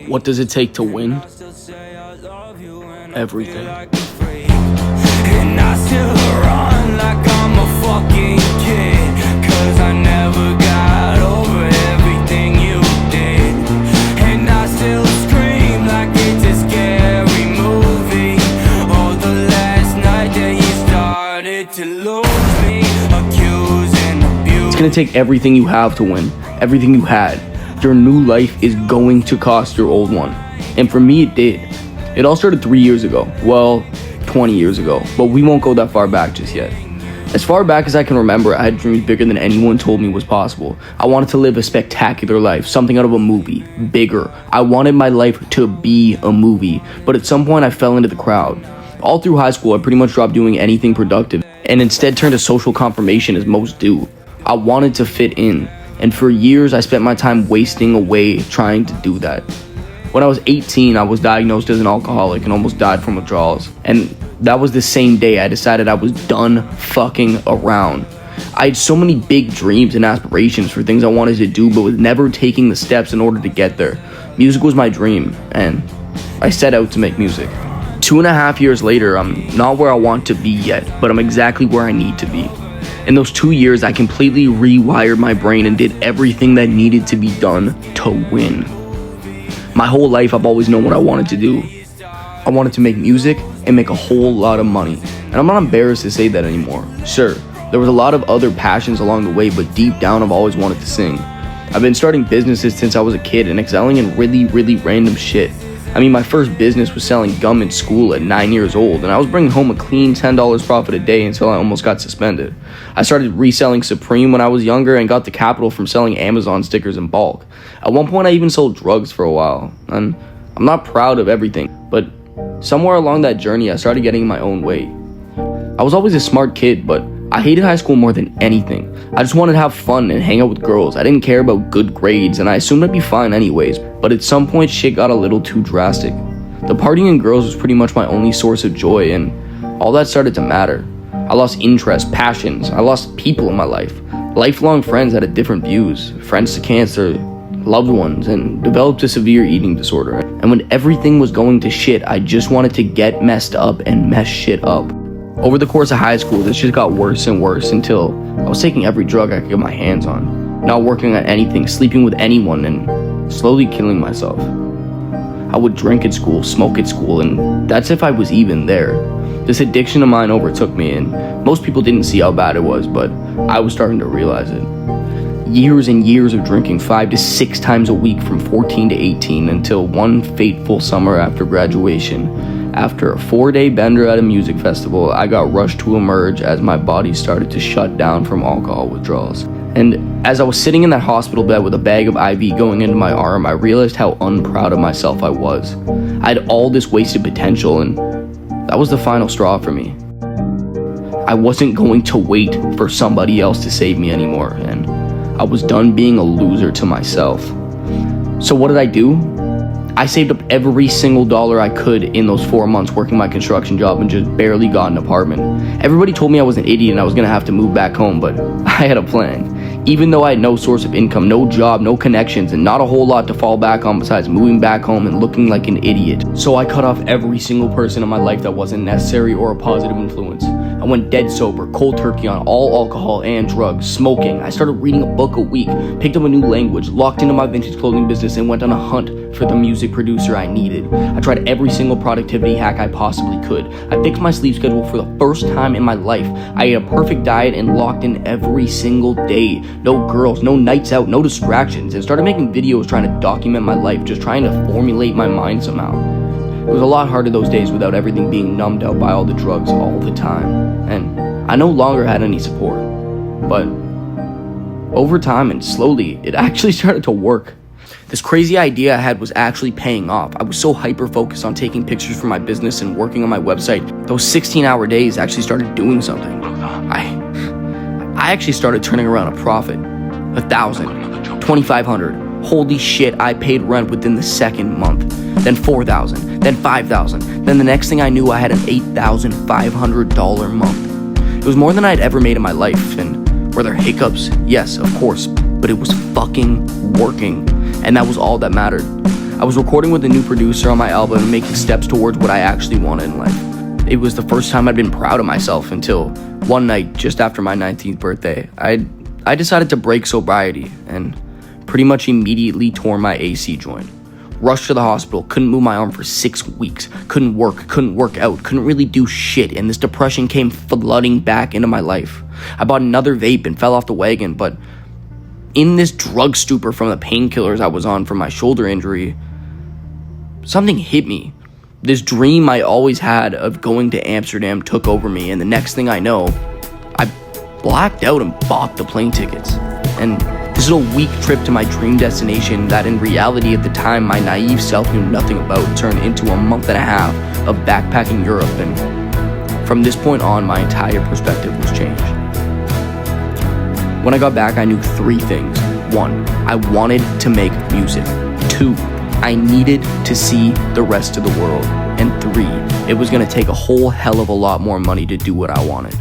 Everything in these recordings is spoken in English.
What does it take to win? Everything. And I still run like I'm a fucking kid, 'cause I never got over everything you did. And I still scream like it's a scary movie. Oh, the last night that you started to lose me, accusing, abusing. It's gonna take everything you have to win, everything you had. Your new life is going to cost your old one. And for me, it did. It all started 3 years ago. Well, 20 years ago, but we won't go that far back just yet. As far back as I can remember, I had dreams bigger than anyone told me was possible. I wanted to live a spectacular life, something out of a movie, bigger. I wanted my life to be a movie, but at some point I fell into the crowd. All through high school, I pretty much dropped doing anything productive and instead turned to social confirmation as most do. I wanted to fit in, and for years I spent my time wasting away trying to do that. When I was 18, I was diagnosed as an alcoholic and almost died from withdrawals. And that was the same day I decided I was done fucking around. I had so many big dreams and aspirations for things I wanted to do, but was never taking the steps in order to get there. Music was my dream, and I set out to make music. 2.5 years later, I'm not where I want to be yet, but I'm exactly where I need to be. In those 2 years, I completely rewired my brain and did everything that needed to be done to win. My whole life, I've always known what I wanted to do. I wanted to make music and make a whole lot of money. And I'm not embarrassed to say that anymore. Sure, there was a lot of other passions along the way, but deep down, I've always wanted to sing. I've been starting businesses since I was a kid and excelling in really random shit. I mean, my first business was selling gum in school at 9 years old, and I was bringing home a clean $10 profit a day until I almost got suspended. I started reselling Supreme when I was younger and got the capital from selling Amazon stickers in bulk. At one point, I even sold drugs for a while, and I'm not proud of everything, but somewhere along that journey, I started getting my own way. I was always a smart kid, but I hated high school more than anything. I just wanted to have fun and hang out with girls. I didn't care about good grades, and I assumed I'd be fine anyways, but at some point, shit got a little too drastic. The partying and girls was pretty much my only source of joy, and all that started to matter. I lost interest, passions, I lost people in my life. Lifelong friends that had different views, friends to cancer, loved ones, and developed a severe eating disorder. And when everything was going to shit, I just wanted to get messed up and mess shit up. Over the course of high school, this just got worse and worse until I was taking every drug I could get my hands on, not working on anything, sleeping with anyone, and slowly killing myself. I would drink at school, smoke at school, and that's if I was even there. This addiction of mine overtook me, and most people didn't see how bad it was, but I was starting to realize it. Years and years of drinking 5 to 6 times a week from 14 to 18 until one fateful summer after graduation. After a 4-day bender at a music festival, I got rushed to emerge as my body started to shut down from alcohol withdrawals. And as I was sitting in that hospital bed with a bag of IV going into my arm, I realized how unproud of myself I was. I had all this wasted potential, and that was the final straw for me. I wasn't going to wait for somebody else to save me anymore, and I was done being a loser to myself. So what did I do? I saved up every single dollar I could in those 4 months working my construction job and just barely got an apartment. Everybody told me I was an idiot and I was gonna have to move back home, but I had a plan. Even though I had no source of income, no job, no connections, and not a whole lot to fall back on besides moving back home and looking like an idiot. So I cut off every single person in my life that wasn't necessary or a positive influence. I went dead sober, cold turkey on all alcohol and drugs, smoking. I started reading a book a week, picked up a new language, locked into my vintage clothing business, and went on a hunt for the music producer I needed. I tried every single productivity hack I possibly could. I fixed my sleep schedule for the first time in my life. I ate a perfect diet and locked in every single day. No girls, no nights out, no distractions, and started making videos trying to document my life, just trying to formulate my mind somehow. It was a lot harder those days without everything being numbed out by all the drugs all the time, and I no longer had any support. But over time and slowly, it actually started to work. This crazy idea I had was actually paying off. I was so hyper-focused on taking pictures for my business and working on my website. Those 16-hour days actually started doing something. I actually started turning around a profit. 1,000, 2,500. Holy shit, I paid rent within the second month. Then 4,000, then 5,000. Then the next thing I knew, I had an $8,500 month. It was more than I'd ever made in my life. And were there hiccups? Yes, of course. But it was fucking working. And that was all that mattered. I was recording with a new producer on my album and making steps towards what I actually wanted in life. It was the first time I'd been proud of myself until one night just after my 19th birthday. I decided to break sobriety and pretty much immediately tore my AC joint. Rushed to the hospital, couldn't move my arm for 6 weeks, couldn't work out, couldn't really do shit, and this depression came flooding back into my life. I bought another vape and fell off the wagon, but in this drug stupor from the painkillers I was on from my shoulder injury, something hit me. This dream I always had of going to Amsterdam took over me, and the next thing I know, I blacked out and bought the plane tickets. And this little week trip to my dream destination that in reality at the time my naive self knew nothing about turned into a month and a half of backpacking Europe, and from this point on my entire perspective was changed. When I got back, I knew 3 things. 1, I wanted to make music. 2, I needed to see the rest of the world. And 3, it was gonna take a whole hell of a lot more money to do what I wanted.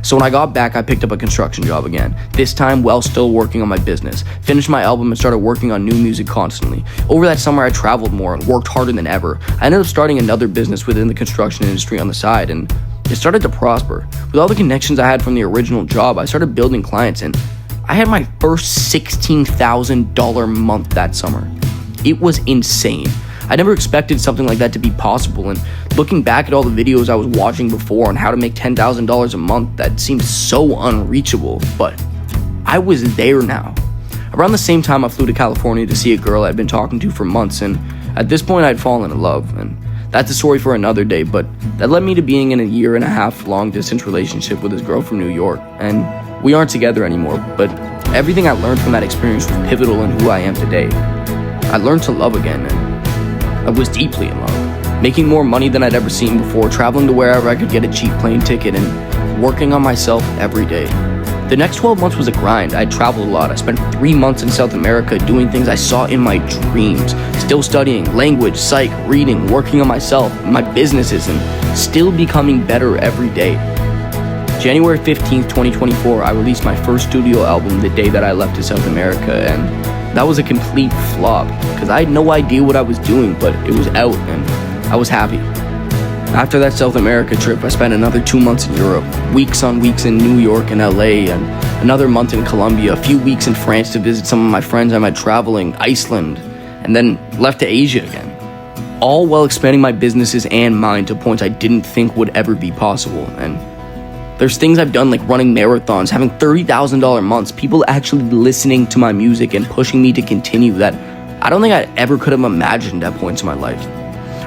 So when I got back, I picked up a construction job again, this time while still working on my business, finished my album and started working on new music constantly. Over that summer, I traveled more and worked harder than ever. I ended up starting another business within the construction industry on the side, and it started to prosper. With all the connections I had from the original job, I started building clients, and I had my first $16,000 month that summer. It was insane. I never expected something like that to be possible, and looking back at all the videos I was watching before on how to make $10,000 a month, that seemed so unreachable, but I was there now. Around the same time, I flew to California to see a girl I'd been talking to for months, and at this point I'd fallen in love, and that's a story for another day, but that led me to being in a 1.5 year long distance relationship with this girl from New York, and we aren't together anymore, but everything I learned from that experience was pivotal in who I am today. I learned to love again, and I was deeply in love, making more money than I'd ever seen before, traveling to wherever I could get a cheap plane ticket, and working on myself every day. The next 12 months was a grind. I traveled a lot. I spent 3 months in South America doing things I saw in my dreams, still studying language, psych, reading, working on myself, my businesses, and still becoming better every day. January 15th, 2024, I released my first studio album the day that I left to South America, and that was a complete flop because I had no idea what I was doing, but it was out and I was happy. After that South America trip, I spent another 2 months in Europe, weeks on weeks in New York and LA, and another month in Colombia, a few weeks in France to visit some of my friends I met traveling, Iceland, and then left to Asia again. All while expanding my businesses and mind to points I didn't think would ever be possible. And there's things I've done like running marathons, having $30,000 months, people actually listening to my music and pushing me to continue that I don't think I ever could have imagined at points in my life.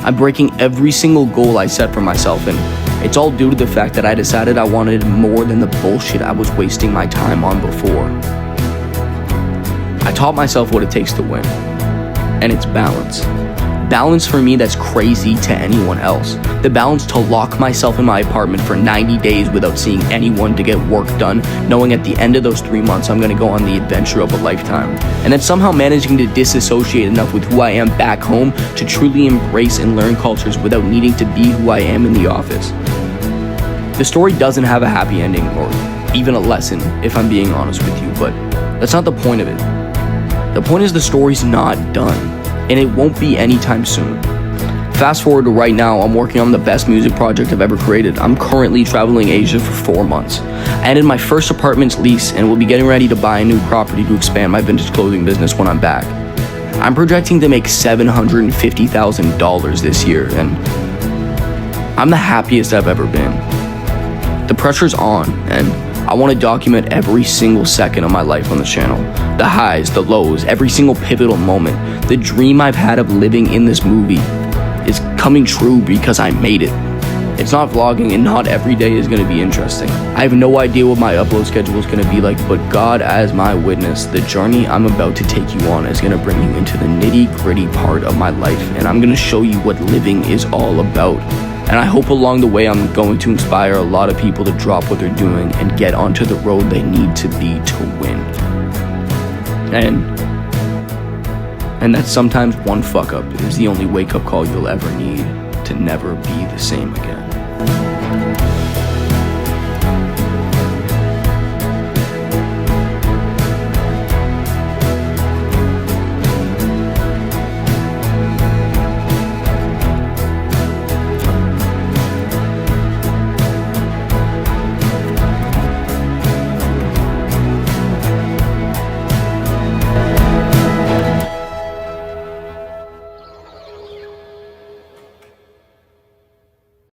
I'm breaking every single goal I set for myself, and it's all due to the fact that I decided I wanted more than the bullshit I was wasting my time on before. I taught myself what it takes to win, and it's balance. Balance for me that's crazy to anyone else. The balance to lock myself in my apartment for 90 days without seeing anyone to get work done, knowing at the end of those 3 months I'm gonna go on the adventure of a lifetime, and then somehow managing to disassociate enough with who I am back home to truly embrace and learn cultures without needing to be who I am in the office. The story doesn't have a happy ending or even a lesson, if I'm being honest with you, but that's not the point of it. The point is the story's not done, and it won't be anytime soon. Fast forward to right now, I'm working on the best music project I've ever created. I'm currently traveling Asia for 4 months. I ended my first apartment's lease and will be getting ready to buy a new property to expand my vintage clothing business when I'm back. I'm projecting to make $750,000 this year, and I'm the happiest I've ever been. The pressure's on, and I want to document every single second of my life on the channel. The highs, the lows, every single pivotal moment. The dream I've had of living in this movie is coming true because I made it. It's not vlogging, and not every day is going to be interesting. I have no idea what my upload schedule is going to be like, but God as my witness, the journey I'm about to take you on is going to bring you into the nitty-gritty part of my life, and I'm going to show you what living is all about. And I hope along the way I'm going to inspire a lot of people to drop what they're doing and get onto the road they need to be to win. And that sometimes one fuck up is the only wake up call you'll ever need to never be the same again.